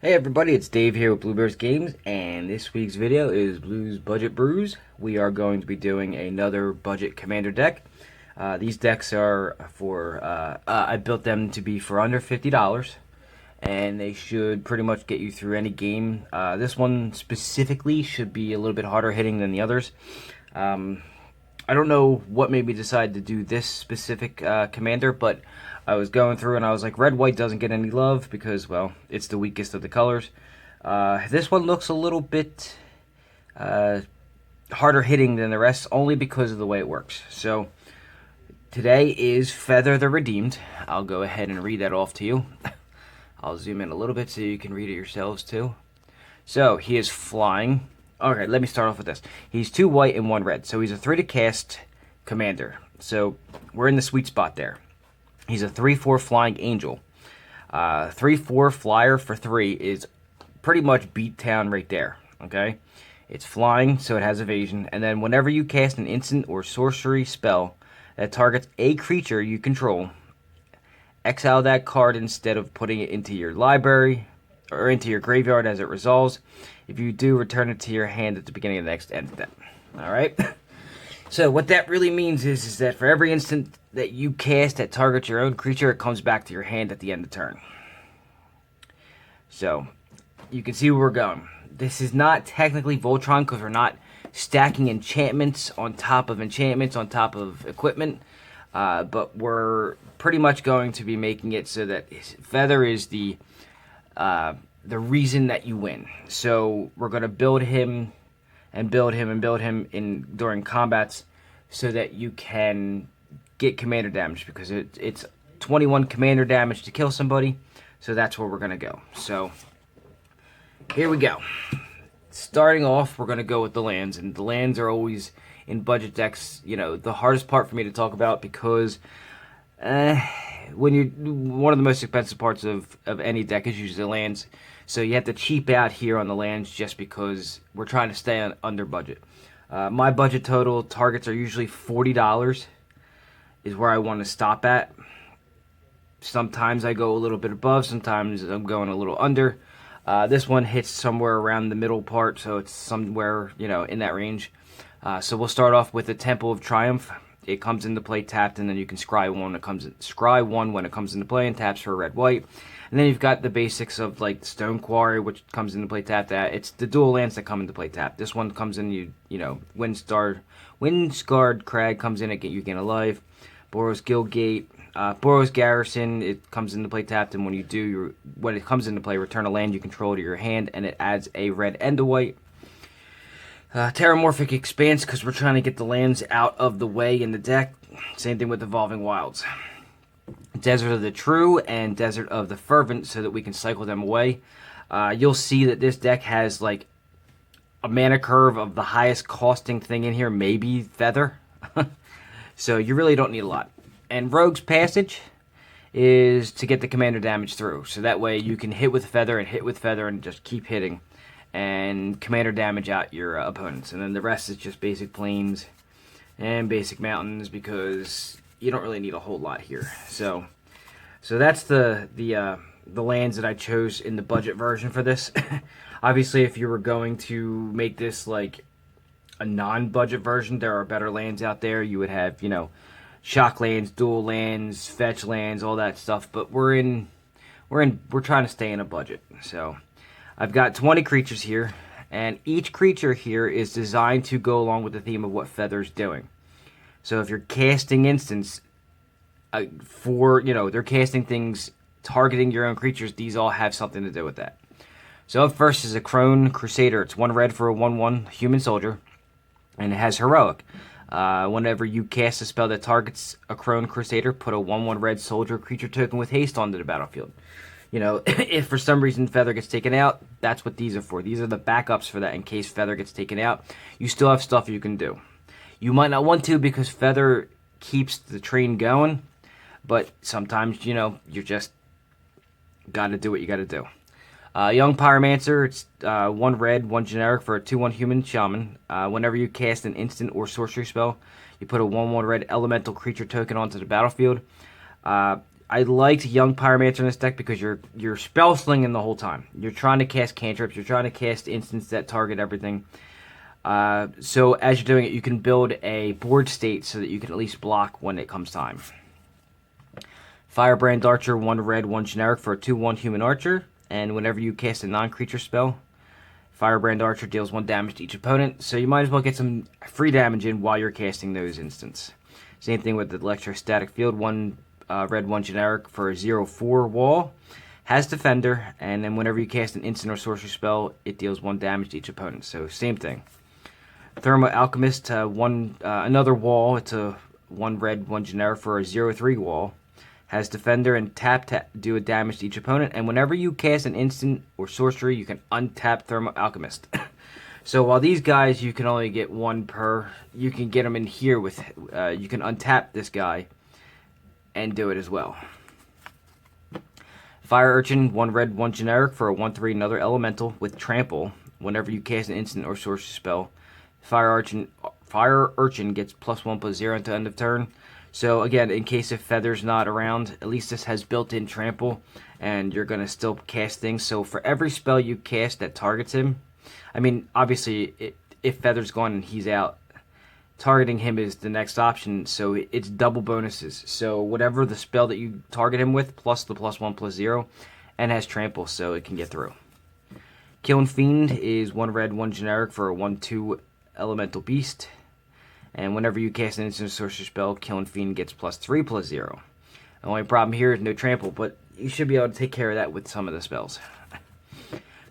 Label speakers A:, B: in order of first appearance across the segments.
A: Hey everybody, it's Dave here with Bluebears Games, and this week's video is Blues Budget Brews. We are going to be doing another budget commander deck. These decks are I built them to be for under $50, and they should pretty much get you through any game. This one specifically should be a little bit harder hitting than the others. I don't know what made me decide to do this specific commander, but I was going through and I was like, red-white doesn't get any love because, well, it's the weakest of the colors. This one looks a little bit harder hitting than the rest, only because of the way it works. So today is Feather the Redeemed. I'll go ahead and read that off to you. I'll zoom in a little bit so you can read it yourselves too. So he is flying. Okay, let me start off with this. He's 2 white and 1 red, so he's a 3 to cast commander. So we're in the sweet spot there. He's a 3/4 flying angel. 3/4 flyer for 3 is pretty much beat town right there. Okay, it's flying, so it has evasion. And then whenever you cast an instant or sorcery spell that targets a creature you control, exile that card instead of putting it into your library or into your graveyard as it resolves. If you do, return it to your hand at the beginning of the next end step. All right. So what that really means is that for every instant that you cast that targets your own creature, it comes back to your hand at the end of turn. So you can see where we're going. This is not technically Voltron because we're not stacking enchantments on top of equipment. But we're pretty much going to be making it so that Feather is the reason that you win. So we're going to build him and build him and build him during combats so that you can get commander damage, because it's 21 commander damage to kill somebody. So that's where we're going to go. So here we go. Starting off, we're going to go with the lands, and the lands are always in budget decks, the hardest part for me to talk about, because when you're one of the most expensive parts of any deck is usually the lands. So you have to cheap out here on the lands just because we're trying to stay under budget. My budget total targets are usually $40 is where I want to stop at. Sometimes I go a little bit above, sometimes I'm going a little under. This one hits somewhere around the middle part, so it's somewhere, in that range. So we'll start off with the Temple of Triumph. It comes into play tapped, and then you can scry one when it comes into play and taps for red-white. And then you've got the basics of like Stone Quarry, which comes into play tapped. It's the dual lands that come into play tapped. This one comes in, Windscarred Crag comes in, you gain a life. Boros Guildgate, Boros Garrison, it comes into play tapped, and when it comes into play, return a land you control to your hand, and it adds a red and a white. Terramorphic Expanse, because we're trying to get the lands out of the way in the deck. Same thing with Evolving Wilds. Desert of the True and Desert of the Fervent, so that we can cycle them away. You'll see that this deck has like a mana curve of the highest costing thing in here, maybe Feather. So you really don't need a lot. And Rogue's Passage is to get the commander damage through, so that way you can hit with Feather and just keep hitting and commander damage out your opponents. And then the rest is just basic plains and basic mountains, because you don't really need a whole lot here. So that's the lands that I chose in the budget version for this. Obviously, if you were going to make this like a non-budget version, there are better lands out there. You would have, shock lands, dual lands, fetch lands, all that stuff. But we're trying to stay in a budget. So I've got 20 creatures here, and each creature here is designed to go along with the theme of what Feather's doing. So if you're casting instants they're casting things targeting your own creatures, these all have something to do with that. So up first is a Crone Crusader. It's 1 red for a 1/1 human soldier, and it has heroic. Whenever you cast a spell that targets a Crone Crusader, put a 1/1 red soldier creature token with haste onto the battlefield. If for some reason Feather gets taken out, that's what these are for. These are the backups for that in case Feather gets taken out. You still have stuff you can do. You might not want to because Feather keeps the train going, but sometimes, you just got to do what you got to do. Young Pyromancer, it's 1 red, 1 generic for a 2/1 human shaman. Whenever you cast an instant or sorcery spell, you put a 1/1 red elemental creature token onto the battlefield. I liked Young Pyromancer in this deck because you're spell slinging the whole time. You're trying to cast cantrips. You're trying to cast instants that target everything. So as you're doing it, you can build a board state so that you can at least block when it comes time. Firebrand Archer, 1 red, 1 generic for a 2/1 human archer. And whenever you cast a non-creature spell, Firebrand Archer deals 1 damage to each opponent. So you might as well get some free damage in while you're casting those instants. Same thing with the Electrostatic Field, 1 red, 1 generic for a 0/4 wall. Has Defender, and then whenever you cast an instant or sorcery spell, it deals 1 damage to each opponent. So same thing. Thermo Alchemist, another wall. It's a 1 red, 1 generic for a 0/3 wall. Has Defender and tap to do a damage to each opponent. And whenever you cast an instant or sorcery, you can untap Thermo Alchemist. So while these guys, you can only get 1 per, you can get them in here with, you can untap this guy and do it as well. Fire Urchin, 1 red, 1 generic for a 1/3 another elemental with trample. Whenever you cast an instant or sorcery spell, Fire Urchin gets +1/+0 until end of turn. So again, in case if Feather's not around, at least this has built-in trample, and you're gonna still cast things. So for every spell you cast that targets him, I mean, obviously, if Feather's gone and he's out, targeting him is the next option. So it's double bonuses. So whatever the spell that you target him with, plus the +1/+0, and has trample, so it can get through. Killing Fiend is 1 red, 1 generic for a 1/2 elemental beast. And whenever you cast an instant sorcery spell, Killing Fiend gets +3/+0. The only problem here is no trample, but you should be able to take care of that with some of the spells.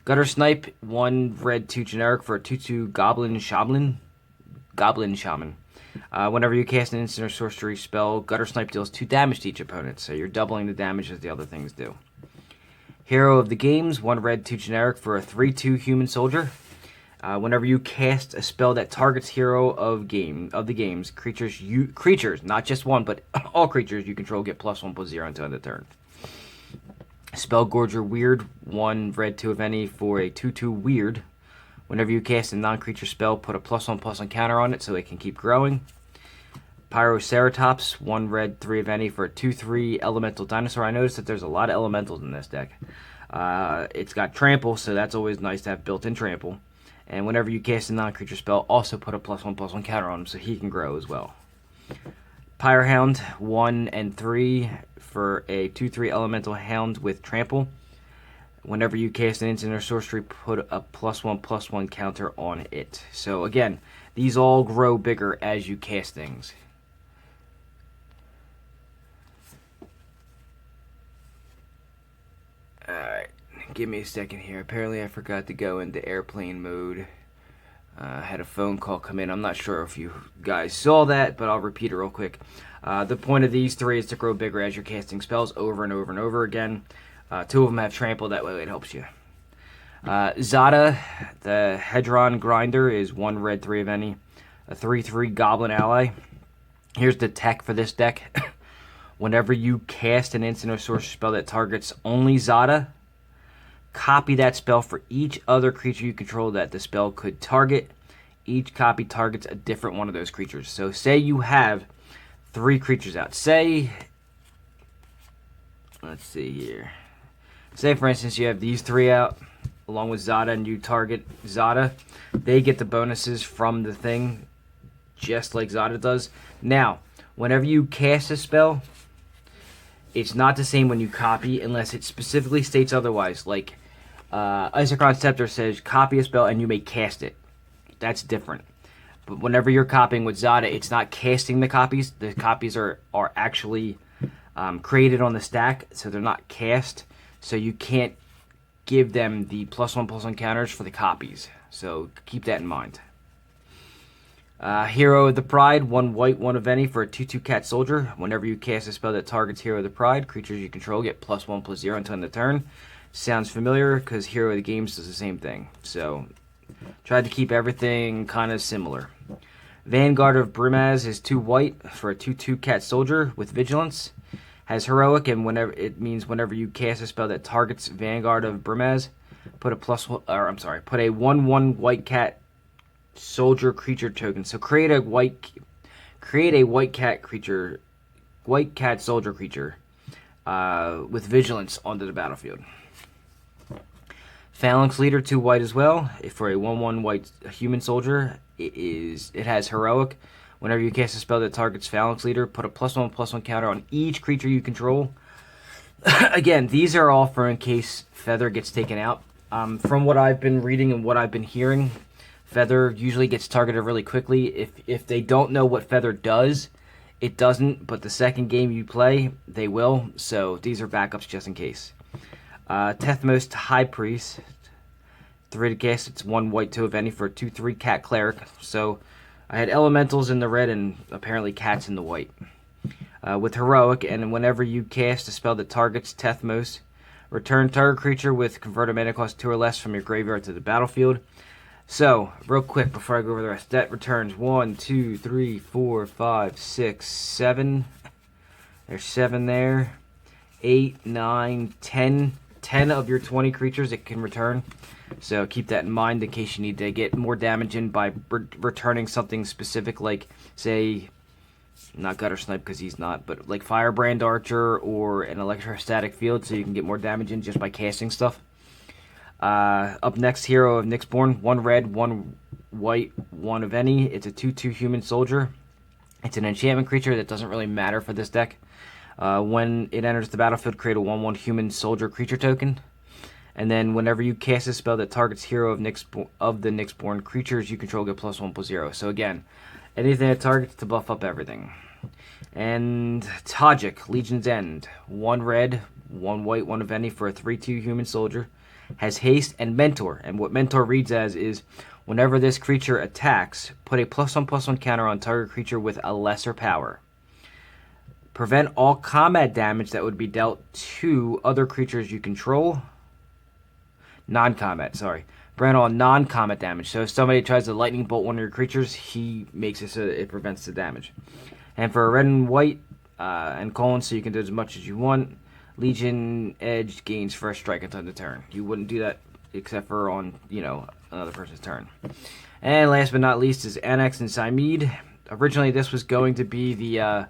A: Gutter Snipe, 1 red, 2 generic for a 2/2 Goblin Shaman. Whenever you cast an instant or sorcery spell, Gutter Snipe deals 2 damage to each opponent, so you're doubling the damage as the other things do. Hero of the Games, 1 red, 2 generic for a 3/2 human soldier. Whenever you cast a spell that targets Hero of the Games, creatures, not just one, but all creatures you control get +1/+0 until end of turn. Spellgorger Weird, 1 red, 2 of any for a 2/2 weird. Whenever you cast a non-creature spell, put a +1/+1 counter on it so it can keep growing. Pyroceratops, 1 red, 3 of any for a 2/3 elemental dinosaur. I noticed that there's a lot of elementals in this deck. It's got trample, so that's always nice to have built-in trample. And whenever you cast a non-creature spell, also put a +1/+1 counter on him so he can grow as well. Pyrohound, 1 and 3 for a 2/3 elemental hound with trample. Whenever you cast an instant or sorcery, put a +1/+1 counter on it. So again, these all grow bigger as you cast things. Alright, give me a second here. Apparently I forgot to go into airplane mode. I had a phone call come in. I'm not sure if you guys saw that, but I'll repeat it real quick. The point of these 3 is to grow bigger as you're casting spells over and over and over again. 2 of them have trample, that way it helps you. Zada, the Hedron Grinder, is 1 red, 3 of any. A 3/3 Goblin Ally. Here's the tech for this deck. Whenever you cast an instant or sorcery spell that targets only Zada, copy that spell for each other creature you control that the spell could target. Each copy targets a different one of those creatures. So say you have 3 creatures out. Say, let's see here. Say, for instance, you have these 3 out, along with Zada, and you target Zada. They get the bonuses from the thing, just like Zada does. Now, whenever you cast a spell, it's not the same when you copy, unless it specifically states otherwise. Like, Isochron Scepter says, copy a spell and you may cast it. That's different. But whenever you're copying with Zada, it's not casting the copies. The copies are actually created on the stack, so they're not cast. So you can't give them the +1/+1 counters for the copies. So keep that in mind. Hero of the Pride, 1 white, 1 of any for a 2/2 cat soldier. Whenever you cast a spell that targets Hero of the Pride, creatures you control get +1/+0 until end of turn. Sounds familiar because Hero of the Games does the same thing. So tried to keep everything kind of similar. Vanguard of Brimaz is 2 white for a 2/2 cat soldier with vigilance. Has heroic, and whenever you cast a spell that targets Vanguard of Brimaz, put a put a 1/1 white cat soldier creature token. So create a white cat soldier creature with vigilance onto the battlefield. Phalanx Leader, 2 white as well. For a 1/1 white human soldier, it has heroic. Whenever you cast a spell that targets Phalanx Leader, put a +1/+1 counter on each creature you control. Again, these are all for in case Feather gets taken out. From what I've been reading and what I've been hearing, Feather usually gets targeted really quickly. If they don't know what Feather does, it doesn't. But the second game you play, they will. So these are backups just in case. Tethmos High Priest, 3 to cast. It's 1 white, 2 of any for a 2/3 cat cleric. So I had elementals in the red and apparently cats in the white. With heroic, and whenever you cast a spell that targets Tethmos, return target creature with converted mana cost 2 or less from your graveyard to the battlefield. So, real quick before I go over the rest, that returns 1, 2, 3, 4, 5, 6, 7. There's 7 there. 8, 9, 10. 10 of your 20 creatures it can return. So keep that in mind in case you need to get more damage in by returning something specific, like, say, not Gutter Snipe because he's not, but like Firebrand Archer or an Electrostatic Field, so you can get more damage in just by casting stuff. Up next, Hero of Nyxborn, 1 red, 1 white, 1 of any. It's a 2/2 human soldier. It's an enchantment creature that doesn't really matter for this deck. When it enters the battlefield, create a 1/1 human soldier creature token. And then whenever you cast a spell that targets Hero of the Nyxborn creatures you control, get +1/+0. So again, anything that targets to buff up everything. And Tajik, Legion's End, 1 red, 1 white, 1 of any for a 3/2 human soldier. Has haste and mentor. And what mentor reads as is, whenever this creature attacks, put a +1/+1 counter on target creature with a lesser power. Prevent all combat damage that would be dealt to other creatures you control. Non-combat, sorry. Prevent all non-combat damage. So if somebody tries to lightning bolt one of your creatures, he makes it so that it prevents the damage. And for a red and white and colon, so you can do as much as you want. Legion Edge gains first strike until the turn. You wouldn't do that except for on, another person's turn. And last but not least is Annex and Symede. Originally, this was going to be the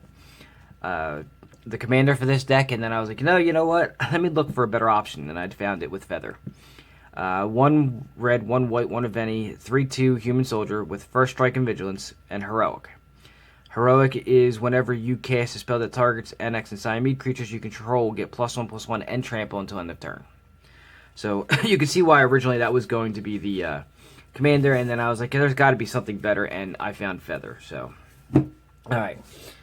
A: commander for this deck, and then I was like, no, you know what? Let me look for a better option, and I'd found it with Feather. 1 red, 1 white, 1 of any, 3/2 human soldier with first strike and vigilance, and heroic. Heroic is whenever you cast a spell that targets Annex and Symede creatures you control, get +1/+1 and trample until end of turn. So you can see why originally that was going to be the commander, and then I was like, there's got to be something better, and I found Feather. So, all right.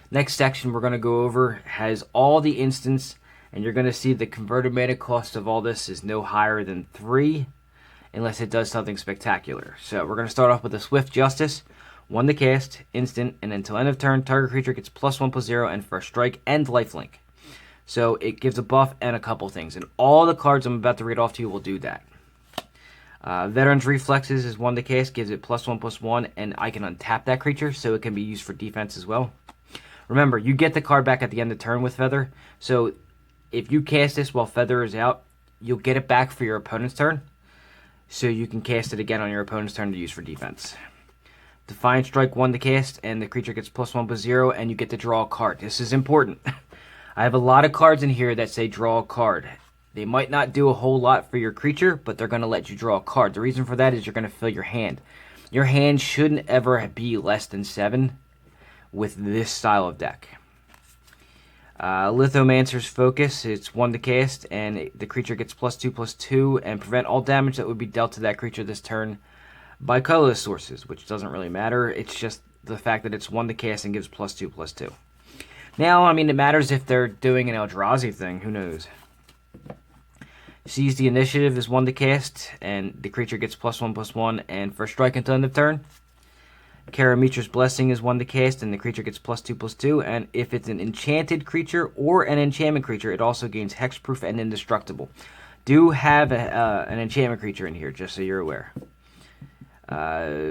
A: Next section we're going to go over has all the instants, and you're going to see the converted mana cost of all this is no higher than 3, unless it does something spectacular. So we're going to start off with a Swift Justice, 1 to cast, instant, and until end of turn, target creature gets +1/+0 and first strike and lifelink. So it gives a buff and a couple things, and all the cards I'm about to read off to you will do that. Veteran's Reflexes is 1 to cast, gives it +1/+1, and I can untap that creature, so it can be used for defense as well. Remember, you get the card back at the end of turn with Feather, so if you cast this while Feather is out, you'll get it back for your opponent's turn, so you can cast it again on your opponent's turn to use for defense. Defiant Strike, 1 to cast, and the creature gets +1/+0, and you get to draw a card. This is important. I have a lot of cards in here that say draw a card. They might not do a whole lot for your creature, but they're going to let you draw a card. The reason for that is you're going to fill your hand. Your hand shouldn't ever be less than 7 with this style of deck. Lithomancer's Focus, it's 1 to cast, and the creature gets +2/+2, and prevent all damage that would be dealt to that creature this turn by colorless sources, which doesn't really matter. It's just the fact that it's 1 to cast and gives +2/+2. Now, I mean, it matters if they're doing an Eldrazi thing. Who knows? Seize the Initiative is 1 to cast, and the creature gets +1/+1 and first strike until end of turn. Karametra's Blessing is 1 to cast, and the creature gets +2/+2, and if it's an enchanted creature or an enchantment creature, it also gains hexproof and indestructible. Do have an enchantment creature in here, just so you're aware.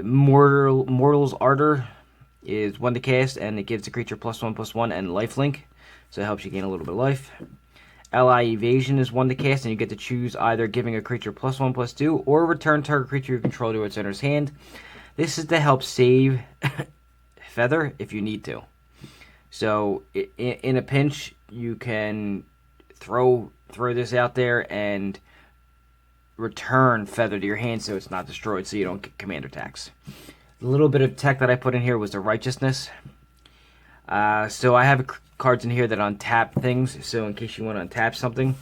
A: Mortal's Ardor is 1 to cast, and it gives the creature +1/+1 and lifelink, so it helps you gain a little bit of life. Ally Evasion is 1 to cast, and you get to choose either giving a creature +1/+2 or return target creature you control to its owner's hand. This is to help save Feather if you need to. So in a pinch, you can throw this out there and return feather to your hand so it's not destroyed, so you don't get commander attacks. The little bit of tech that I put in here was the righteousness. So I have cards in here that untap things, so in case you want to untap something.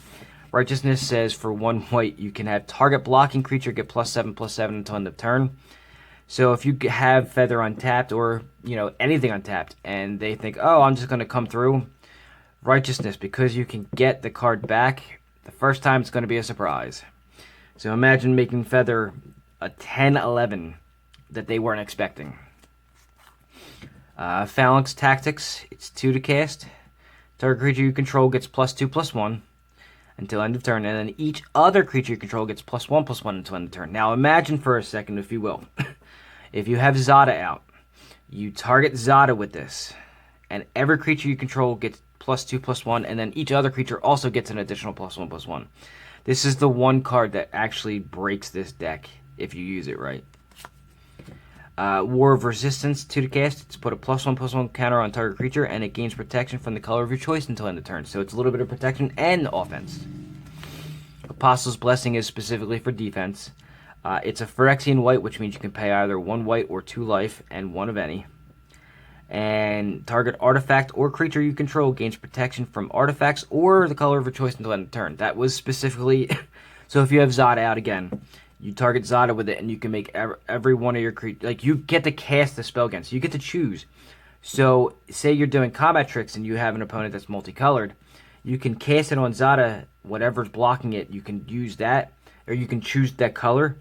A: Righteousness says for 1 white you can have target blocking creature get +7/+7 until end of turn. So if you have feather untapped, or anything untapped, and they think, oh, I'm just going to come through, righteousness, because you can get the card back the first time, it's going to be a surprise. So imagine making feather a 10/11 that they weren't expecting. Phalanx Tactics, it's 2 to cast. Target creature you control gets +2/+1 until end of turn, and then each other creature you control gets +1/+1 until end of turn. Now imagine for a second, if you will, if you have Zada out, you target Zada with this, and every creature you control gets +2/+1, and then each other creature also gets an additional +1/+1. This is the one card that actually breaks this deck if you use it right. War of Resistance, 2 to cast. It's put a +1/+1 counter on target creature, and it gains protection from the color of your choice until end of turn. So it's a little bit of protection and offense. Apostle's Blessing is specifically for defense. It's a Phyrexian white, which means you can pay either 1 white or 2 life, and 1 of any. And target artifact or creature you control gains protection from artifacts or the color of your choice until end of turn. That was specifically... So if you have Zada out again, you target Zada with it, and you can make every one of your creatures... Like, you get to cast the spell again, so you get to choose. So, say you're doing combat tricks and you have an opponent that's multicolored, you can cast it on Zada, whatever's blocking it, you can use that, or you can choose that color,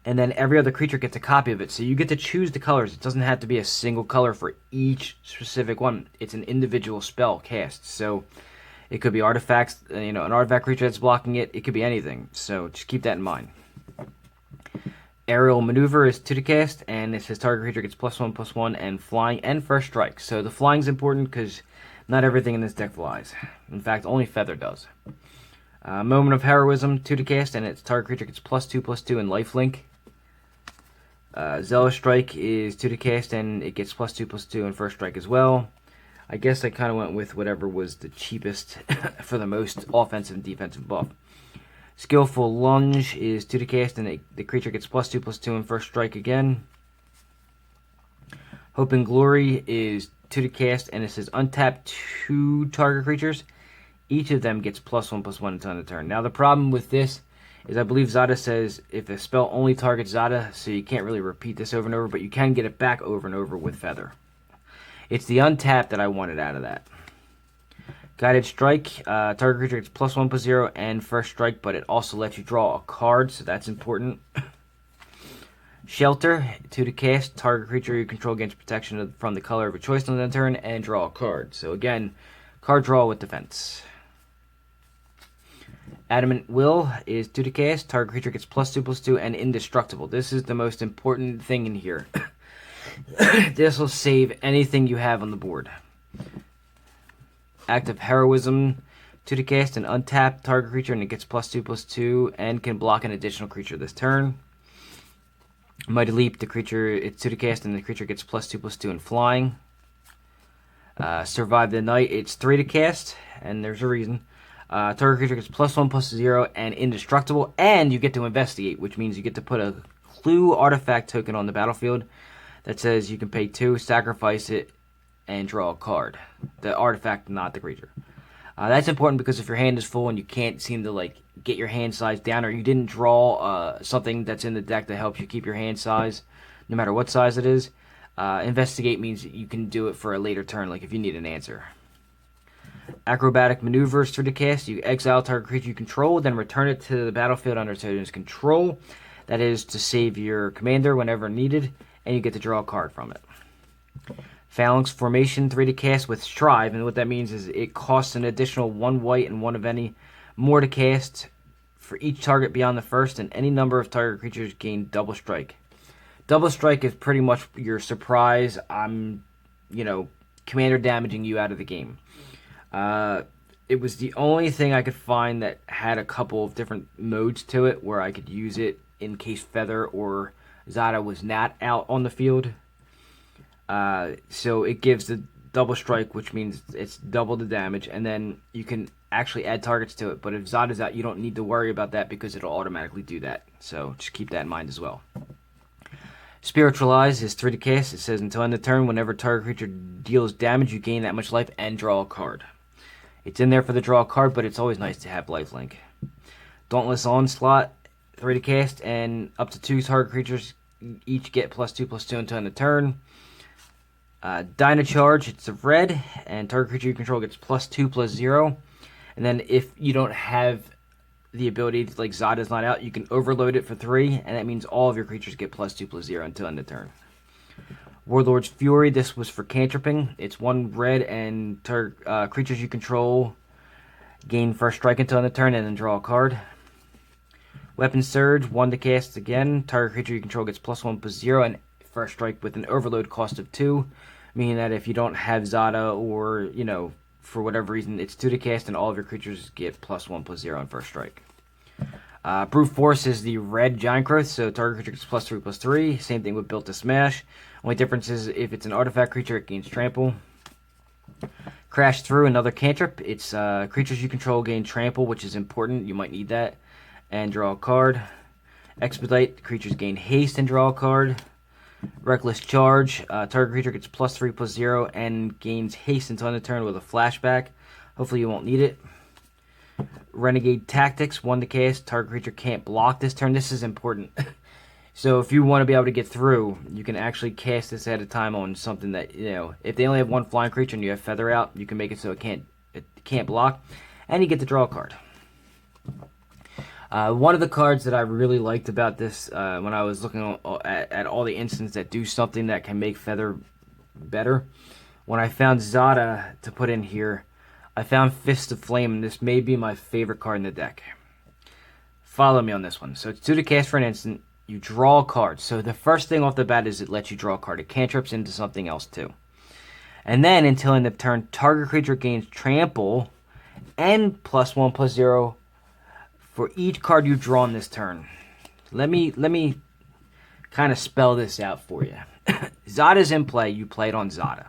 A: and then every other creature gets a copy of it. So you get to choose the colors. It doesn't have to be a single color for each specific one. It's an individual spell cast. So it could be artifacts, an artifact creature that's blocking it. It could be anything. So just keep that in mind. Aerial Maneuver is 2 to cast, and it says target creature gets +1/+1 and flying and first strike. So the flying is important because not everything in this deck flies. In fact, only feather does. Moment of Heroism, 2 to cast, and its target creature gets +2/+2 and lifelink. Zealous Strike is 2 to cast, and it gets +2/+2 and first strike as well. I guess I kind of went with whatever was the cheapest for the most offensive and defensive buff. Skillful Lunge is 2 to cast, and the creature gets +2/+2 and first strike again. Hope and Glory is 2 to cast, and it says untap 2 target creatures. Each of them gets +1/+1 until end of turn. Now the problem with this is I believe Zada says if the spell only targets Zada, so you can't really repeat this over and over, but you can get it back over and over with feather. It's the untap that I wanted out of that. Guided Strike, target creature gets +1/+0 and first strike, but it also lets you draw a card, so that's important. Shelter, 2 to cast, target creature you control gains protection from the color of your choice on the turn, and draw a card. So again, card draw with defense. Adamant Will is 2 to cast, target creature gets +2/+2 and indestructible. This is the most important thing in here. This will save anything you have on the board. Act of Heroism, 2 to cast, and untap target creature, and it gets +2/+2 and can block an additional creature this turn. Mighty Leap, the creature, it's 2 to cast, and the creature gets +2/+2 and flying. Survive the Night, it's 3 to cast, and there's a reason. Target creature gets +1/+0 and indestructible, and you get to investigate, which means you get to put a clue artifact token on the battlefield that says you can pay 2, sacrifice it, and draw a card. The artifact, not the creature. That's important because if your hand is full and you can't seem to get your hand size down, or you didn't draw something that's in the deck that helps you keep your hand size, no matter what size it is, investigate means you can do it for a later turn, like if you need an answer. Acrobatic Maneuvers, 3 to cast. You exile target creature you control, then return it to the battlefield under its control. That is to save your commander whenever needed, and you get to draw a card from it. Phalanx Formation, 3 to cast with Strive, and what that means is it costs an additional 1 white and 1 of any more to cast for each target beyond the first, and any number of target creatures gain double strike. Double strike is pretty much your surprise. Commander damaging you out of the game. It was the only thing I could find that had a couple of different modes to it where I could use it in case Feather or Zada was not out on the field. So it gives double strike, which means it's double the damage, and then you can actually add targets to it. But if Zada's out, you don't need to worry about that because it'll automatically do that. So just keep that in mind as well. Spiritualize is 3 to cast. It says until end of turn, whenever target creature deals damage, you gain that much life and draw a card. It's in there for the draw a card, but it's always nice to have lifelink. Dauntless Onslaught, 3 to cast, and up to 2 target creatures each get +2/+2 until end of turn. Dyna Charge, it's a red, and target creature you control gets +2/+0. And then if you don't have the ability, like Zada's not out, you can overload it for 3, and that means all of your creatures get +2/+0 until end of turn. Warlord's Fury, this was for cantripping. It's 1 red, and creatures you control gain first strike until end of turn, and then draw a card. Weapon Surge, 1 to cast again. Target creature you control gets +1/+0, and first strike with an overload cost of 2, meaning that if you don't have Zada or, you know, for whatever reason, it's 2 to cast, and all of your creatures get +1/+0 on first strike. Brute Force is the red Giant Growth, so target creature gets +3/+3. Same thing with Built to Smash. Only difference is if it's an artifact creature, it gains Trample. Crash Through, another cantrip. It's creatures you control gain Trample, which is important. You might need that. And draw a card. Expedite, creatures gain Haste and draw a card. Reckless Charge, target creature gets +3/+0 and gains haste until end of turn with a flashback. Hopefully you won't need it. Renegade Tactics, 1 to cast. Target creature can't block this turn. This is important. So if you want to be able to get through, you can actually cast this at a time on something that, you know, if they only have 1 flying creature and you have Feather out, you can make it so it can't block, and you get to draw a card. One of the cards that I really liked about this when I was looking at all the instances that do something that can make Feather better, when I found Zada to put in here, I found Fist of Flame, and this may be my favorite card in the deck. Follow me on this one. So it's 2 to cast for an instant. You draw a card. So the first thing off the bat is it lets you draw a card. It cantrips into something else too. And then until end of turn, target creature gains Trample and +1/+0 for each card you draw on this turn. Let me kind of spell this out for you. Zada's in play. You play it on Zada.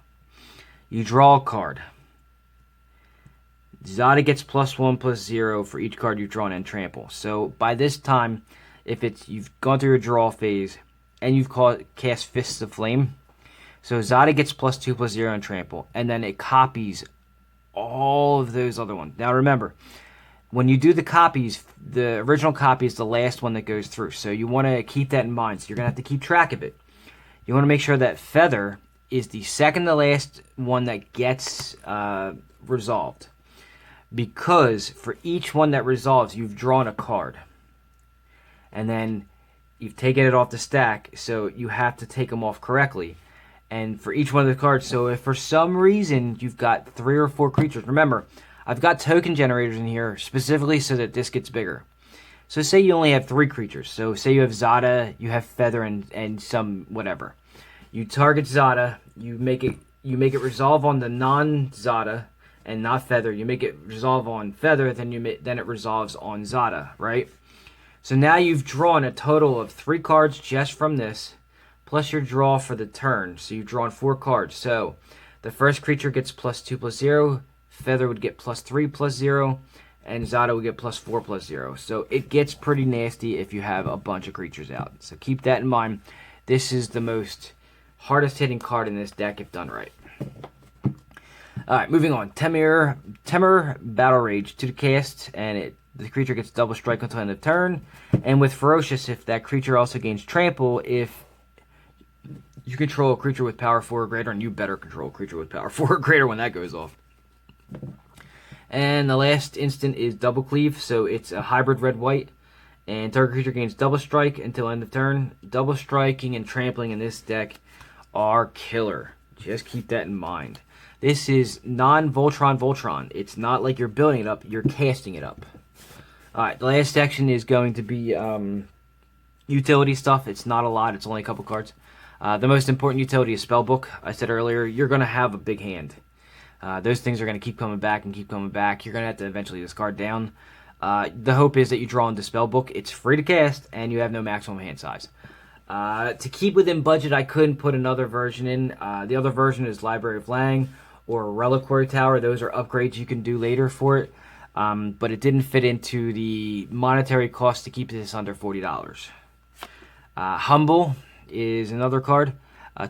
A: You draw a card. Zada gets +1/+0 for each card you've drawn and Trample. So by this time, if you've gone through your draw phase and you've cast Fists of Flame, so Zada gets +2/+0 and Trample, and then it copies all of those other ones. Now remember, when you do the copies, the original copy is the last one that goes through. So you want to keep that in mind. So you're going to have to keep track of it. You want to make sure that Feather is the second to last one that gets resolved. Because for each one that resolves, you've drawn a card. And then you've taken it off the stack, so you have to take them off correctly. And for each one of the cards, so if for some reason you've got 3 or 4 creatures, remember, I've got token generators in here specifically so that this gets bigger. So say you only have 3 creatures. So say you have Zada, you have Feather, and some whatever. You target Zada, you make it resolve on the non-Zada and not Feather. You make it resolve on Feather, then it resolves on Zada, right? So now you've drawn a total of 3 cards just from this, plus your draw for the turn. So you've drawn 4 cards. So the first creature gets +2/+0, Feather would get +3/+0, and Zada would get +4/+0. So it gets pretty nasty if you have a bunch of creatures out. So keep that in mind. This is the most hardest hitting card in this deck if done right. Alright, moving on. Temur Battle Rage, 2 to cast, and the creature gets double strike until end of turn. And with Ferocious, if that creature also gains Trample, if you control a creature with power 4 or greater, and you better control a creature with power 4 or greater when that goes off. And the last instant is Double Cleave, so it's a hybrid red-white. And target creature gains double strike until end of turn. Double striking and trampling in this deck are killer. Just keep that in mind. This is non-Voltron. It's not like you're building it up, you're casting it up. Alright, the last section is going to be utility stuff. It's not a lot, it's only a couple cards. The most important utility is Spellbook. I said earlier, you're going to have a big hand. Those things are going to keep coming back and keep coming back. You're going to have to eventually discard down. The hope is that you draw into Spellbook. It's free to cast, and you have no maximum hand size. To keep within budget, I couldn't put another version in. The other version is Library of Lang, or a Reliquary Tower. Those are upgrades you can do later for it. But it didn't fit into the monetary cost to keep this under $40. Humble is another card.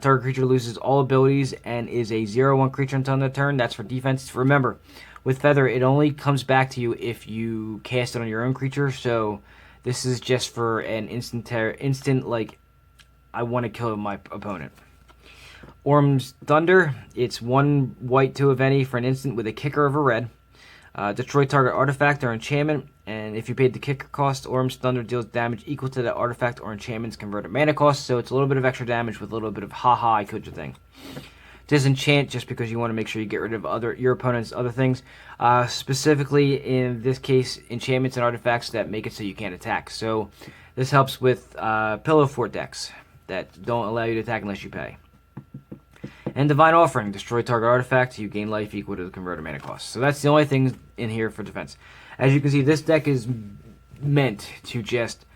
A: Target creature loses all abilities and is a 0/1 creature until end of turn. That's for defense. Remember, with Feather, it only comes back to you if you cast it on your own creature. So this is just for an instant like, I want to kill my opponent. Orm's Thunder. It's 1 white, 2 of any for an instant with a kicker of a red. Destroy target artifact or enchantment, and if you paid the kicker cost, Orm's Thunder deals damage equal to that artifact or enchantment's converted mana cost, so it's a little bit of extra damage with a little bit of haha, I killed your thing. Disenchant, just because you want to make sure you get rid of your opponent's other things. Specifically, in this case, enchantments and artifacts that make it so you can't attack. So this helps with Pillow Fort decks that don't allow you to attack unless you pay. And Divine Offering, destroy target artifact, you gain life equal to the converted mana cost. So that's the only thing in here for defense. As you can see, this deck is meant to just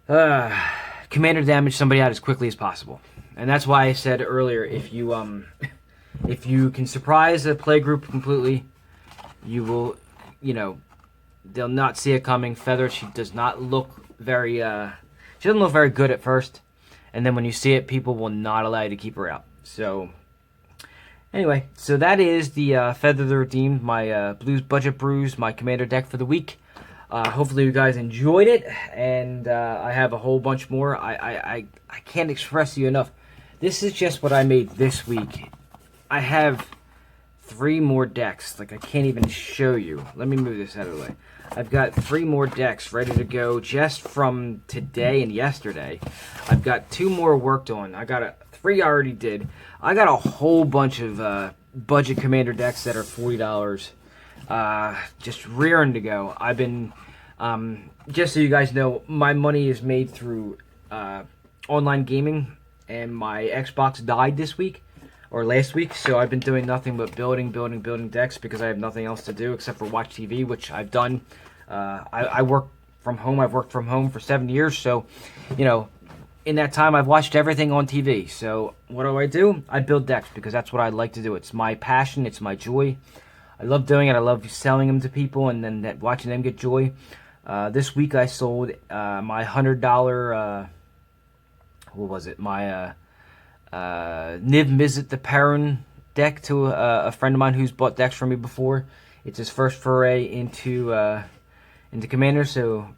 A: commander damage somebody out as quickly as possible. And that's why I said earlier, if you can surprise a play group completely, you will, they'll not see it coming. Feather, she does not look very, she doesn't look very good at first. And then when you see it, people will not allow you to keep her out. So, anyway, so that is the Feather the Redeemed, my Blues Budget Brews, my commander deck for the week. Hopefully you guys enjoyed it, and I have a whole bunch more. I can't express to you enough. This is just what I made this week. I have 3 more decks. Like, I can't even show you. Let me move this out of the way. I've got 3 more decks ready to go just from today and yesterday. I've got 2 more worked on. I got 3 I already did. I got a whole bunch of budget commander decks that are $40. Just rearing to go. I've been, just so you guys know, my money is made through online gaming, and my Xbox died this week. Or last week, so I've been doing nothing but building decks because I have nothing else to do except for watch TV, which I've done. I work from home. I've worked from home for 7 years, so, in that time I've watched everything on TV. So what do? I build decks because that's what I like to do. It's my passion. It's my joy. I love doing it. I love selling them to people and then watching them get joy. This week I sold my $100, what was it? My Niv Mizzet the Perrin deck to a friend of mine who's bought decks from me before. It's his first foray into Commander, so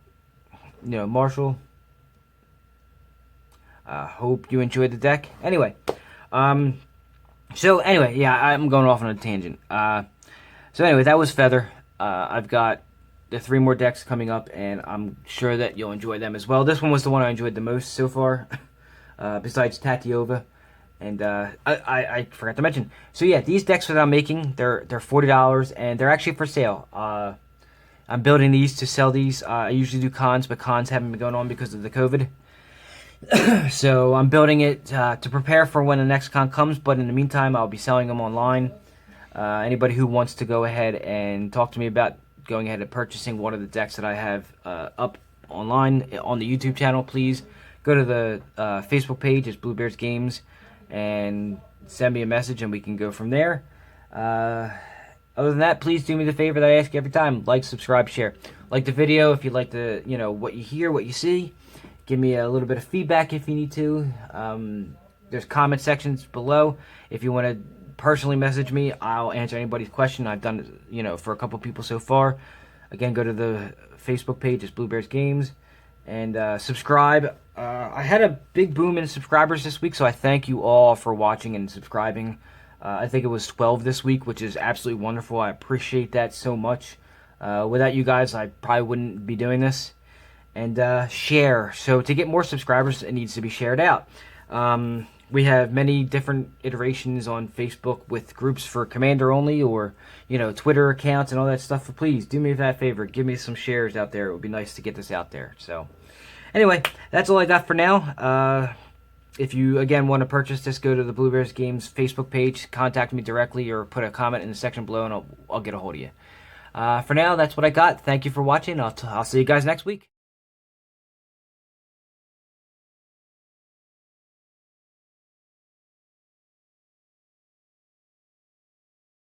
A: Marshall, hope you enjoyed the deck. Anyway, so anyway, yeah, I'm going off on a tangent. So anyway, that was Feather. I've got the 3 more decks coming up, and I'm sure that you'll enjoy them as well. This one was the one I enjoyed the most so far, besides Tatiova. And I forgot to mention. So yeah, these decks that I'm making, they're $40, and they're actually for sale. I'm building these to sell these. I usually do cons, but cons haven't been going on because of the COVID. So I'm building it to prepare for when the next con comes. But in the meantime, I'll be selling them online. Anybody who wants to go ahead and talk to me about going ahead and purchasing one of the decks that I have up online on the YouTube channel, please go to the Facebook page. It's Blue Bears Games. And send me a message and we can go from there. Other than that, please do me the favor that I ask you every time. Like, subscribe, share. Like the video if you like the, what you hear, what you see. Give me a little bit of feedback if you need to. There's comment sections below. If you want to personally message me, I'll answer anybody's question. I've done it, for a couple people so far. Again, go to the Facebook page. It's Blue Bears Games. And subscribe. I had a big boom in subscribers this week, so I thank you all for watching and subscribing. I think it was 12 this week, which is absolutely wonderful. I appreciate that so much. Without you guys, I probably wouldn't be doing this. And share. So to get more subscribers, it needs to be shared out. We have many different iterations on Facebook with groups for Commander only or, Twitter accounts and all that stuff. But please, do me that favor. Give me some shares out there. It would be nice to get this out there. So, anyway, that's all I got for now. If you, again, want to purchase this, go to the Blue Bears Games Facebook page. Contact me directly or put a comment in the section below and I'll get a hold of you. For now, that's what I got. Thank you for watching. I'll see you guys next week.